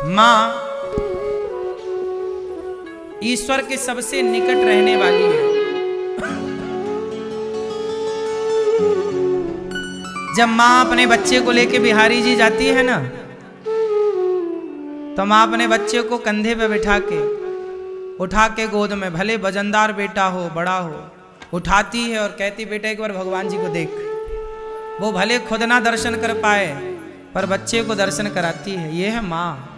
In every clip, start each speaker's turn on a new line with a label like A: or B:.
A: माँ ईश्वर के सबसे निकट रहने वाली है। जब माँ अपने बच्चे को लेके बिहारी जी जाती है ना, तो माँ अपने बच्चे को कंधे पे बिठा के उठा के गोद में, भले वजनदार बेटा हो बड़ा हो, उठाती है और कहती बेटा एक बार भगवान जी को देख। वो भले खुद ना दर्शन कर पाए पर बच्चे को दर्शन कराती है। ये है माँ।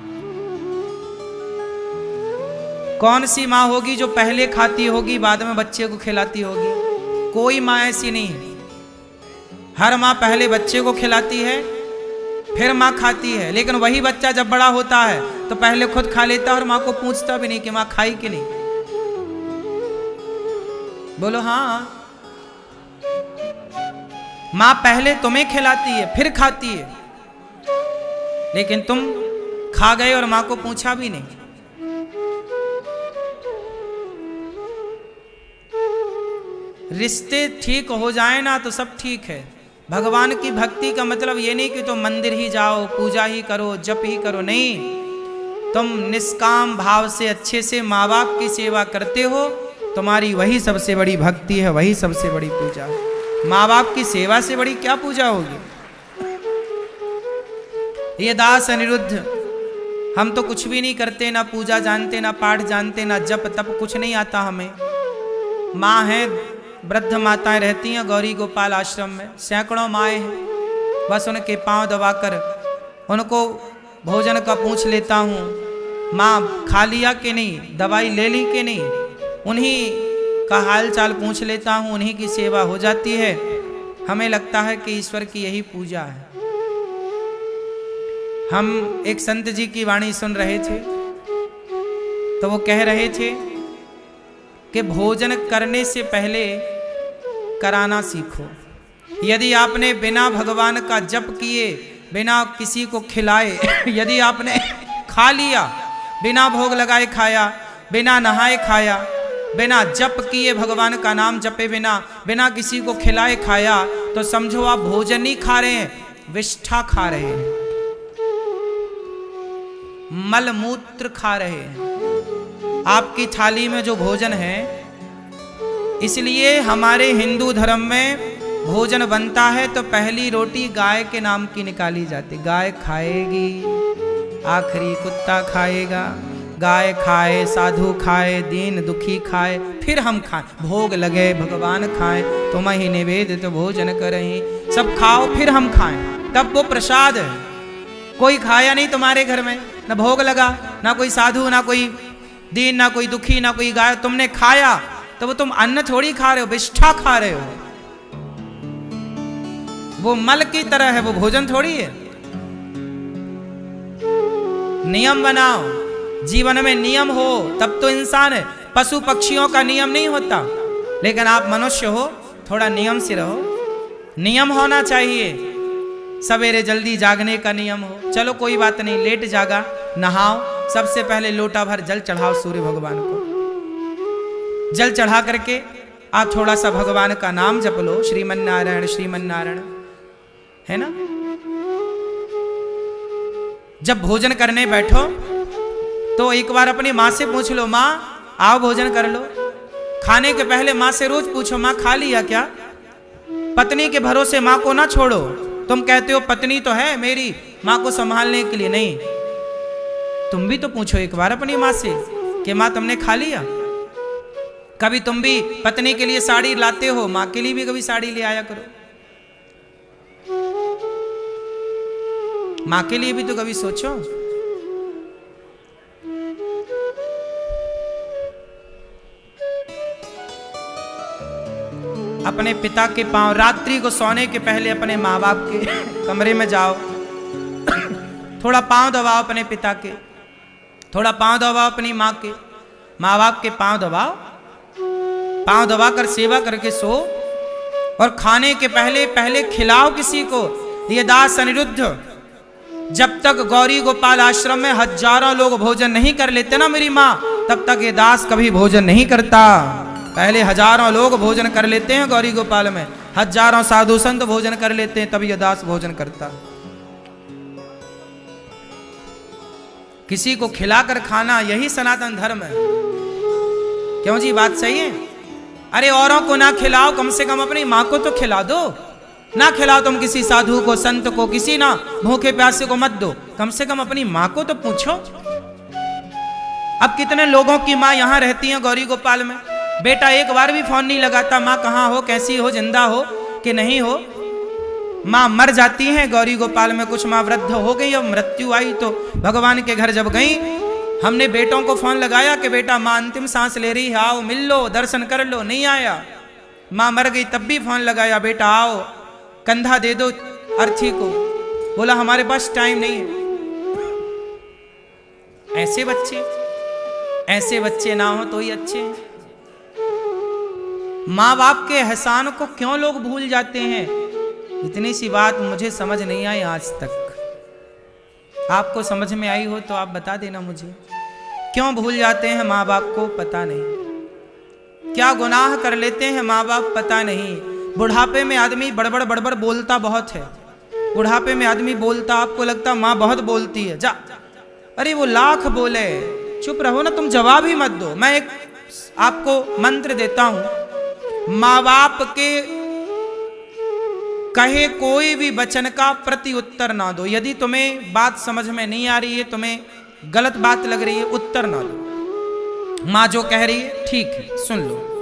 A: कौन सी माँ होगी जो पहले खाती होगी बाद में बच्चे को खिलाती होगी? कोई माँ ऐसी नहीं है। हर माँ पहले बच्चे को खिलाती है फिर माँ खाती है, लेकिन वही बच्चा जब बड़ा होता है तो पहले खुद खा लेता है और माँ को पूछता भी नहीं कि माँ खाई कि नहीं। बोलो हाँ। माँ पहले तुम्हें खिलाती है फिर खाती है, लेकिन तुम खा गए और माँ को पूछा भी नहीं। रिश्ते ठीक हो जाए ना तो सब ठीक है। भगवान की भक्ति का मतलब ये नहीं कि तुम मंदिर ही जाओ, पूजा ही करो, जप ही करो, नहीं। तुम निष्काम भाव से अच्छे से माँ बाप की सेवा करते हो, तुम्हारी वही सबसे बड़ी भक्ति है, वही सबसे बड़ी पूजा है। माँ बाप की सेवा से बड़ी क्या पूजा होगी? ये दास अनिरुद्ध, हम तो कुछ भी नहीं करते, ना पूजा जानते, ना पाठ जानते, ना जप तप, कुछ नहीं आता हमें। माँ है, वृद्ध माताएं रहती हैं गौरी गोपाल आश्रम में, सैकड़ों माएँ हैं। बस उनके पांव दबाकर उनको भोजन का पूछ लेता हूँ, माँ खा लिया कि नहीं, दवाई ले ली कि नहीं, उन्हीं का हाल चाल पूछ लेता हूँ, उन्हीं की सेवा हो जाती है। हमें लगता है कि ईश्वर की यही पूजा है। हम एक संत जी की वाणी सुन रहे थे तो वो कह रहे थे कि भोजन करने से पहले कराना सीखो। यदि आपने बिना भगवान का जप किए, बिना किसी को खिलाए यदि आपने खा लिया, बिना भोग लगाए खाया, बिना नहाए खाया, बिना जप किए भगवान का नाम जपे बिना, बिना किसी को खिलाए खाया, तो समझो आप भोजन नहीं खा रहे हैं, विष्ठा खा रहे हैं, मल मूत्र खा रहे हैं। आपकी थाली में जो भोजन है, इसलिए हमारे हिंदू धर्म में भोजन बनता है तो पहली रोटी गाय के नाम की निकाली जाती। गाय खाएगी, आखिरी कुत्ता खाएगा, गाय खाए, साधु खाए, दीन दुखी खाए, फिर हम खाएं। भोग लगे भगवान खाएं, तुम ही निवेदित भोजन करें, सब खाओ फिर हम खाएं, तब वो प्रसाद है। कोई खाया नहीं तुम्हारे घर में, ना भोग लगा, ना कोई साधु, ना कोई दीन, ना कोई दुखी, ना कोई गाय, तुमने खाया तो वो तुम अन्न थोड़ी खा रहे हो, विष्ठा खा रहे हो। वो मल की तरह है, वो भोजन थोड़ी है। नियम बनाओ, जीवन में नियम हो तब तो इंसान है। पशु पक्षियों का नियम नहीं होता, लेकिन आप मनुष्य हो, थोड़ा नियम से रहो। नियम होना चाहिए, सवेरे जल्दी जागने का नियम हो। चलो कोई बात नहीं, लेट जागा, नहाओ, सबसे पहले लोटा भर जल चढ़ाओ सूर्य भगवान को। जल चढ़ा करके आप थोड़ा सा भगवान का नाम जप लो, श्रीमन्नारायण श्रीमन्नारायण, है ना। जब भोजन करने बैठो तो एक बार अपनी माँ से पूछ लो, माँ आओ भोजन कर लो। खाने के पहले माँ से रोज पूछो, माँ खा लिया क्या। पत्नी के भरोसे माँ को ना छोड़ो। तुम कहते हो पत्नी तो है मेरी, माँ को संभालने के लिए, नहीं, तुम भी तो पूछो एक बार अपनी माँ से कि माँ तुमने खा लिया। कभी तुम भी पत्नी के लिए साड़ी लाते हो, माँ के लिए भी कभी साड़ी ले आया करो। माँ के लिए भी तो कभी सोचो। अपने पिता के पांव, रात्रि को सोने के पहले अपने माँ बाप के कमरे में जाओ, थोड़ा पांव दबाओ अपने पिता के, थोड़ा पांव दबाओ अपनी माँ के, माँ बाप के पांव दबाओ, पांव दबाकर सेवा करके सो। और खाने के पहले पहले खिलाओ किसी को। ये दास अनिरुद्ध, जब तक गौरी गोपाल आश्रम में हजारों लोग भोजन नहीं कर लेते ना मेरी माँ, तब तक ये दास कभी भोजन नहीं करता। पहले हजारों लोग भोजन कर लेते हैं गौरी गोपाल में, हजारों साधु संत भोजन कर लेते हैं, तब ये दास भोजन करता। किसी को खिलाकर खाना यही सनातन धर्म है। क्यों जी, बात सही है? अरे औरों को ना खिलाओ, कम से कम अपनी माँ को तो खिला दो। ना खिलाओ तुम किसी साधु को, संत को, किसी ना भूखे प्यासे को मत दो, कम से कम अपनी माँ को तो पूछो। अब कितने लोगों की माँ यहाँ रहती हैं गौरी गोपाल में, बेटा एक बार भी फोन नहीं लगाता, माँ कहाँ हो, कैसी हो, जिंदा हो कि नहीं हो। माँ मर जाती हैं गौरी गोपाल में, कुछ माँ वृद्ध हो गई, अब मृत्यु आई तो भगवान के घर जब गई, हमने बेटों को फोन लगाया कि बेटा माँ अंतिम सांस ले रही है, आओ मिल लो, दर्शन कर लो, नहीं आया। माँ मर गई तब भी फोन लगाया, बेटा आओ कंधा दे दो अर्थी को, बोला हमारे पास टाइम नहीं है। ऐसे बच्चे ना हो तो ही अच्छे हैं। माँ बाप के एहसान को क्यों लोग भूल जाते हैं, इतनी सी बात मुझे समझ नहीं आई आज तक। आपको समझ में आई हो तो आप बता देना मुझे, क्यों भूल जाते हैं माँ बाप को, पता नहीं। क्या गुनाह कर लेते हैं माँ बाप, पता नहीं। बुढ़ापे में आदमी बड़बड़ बोलता बहुत है, बुढ़ापे में आदमी बोलता, आपको लगता माँ बहुत बोलती है, जा अरे वो लाख बोले, चुप रहो ना, तुम जवाब ही मत दो। मैं एक आपको मंत्र देता हूं, माँ बाप के कहे कोई भी वचन का प्रति उत्तर ना दो। यदि तुम्हें बात समझ में नहीं आ रही है, तुम्हें गलत बात लग रही है, उत्तर ना दो। माँ जो कह रही है ठीक है, सुन लो।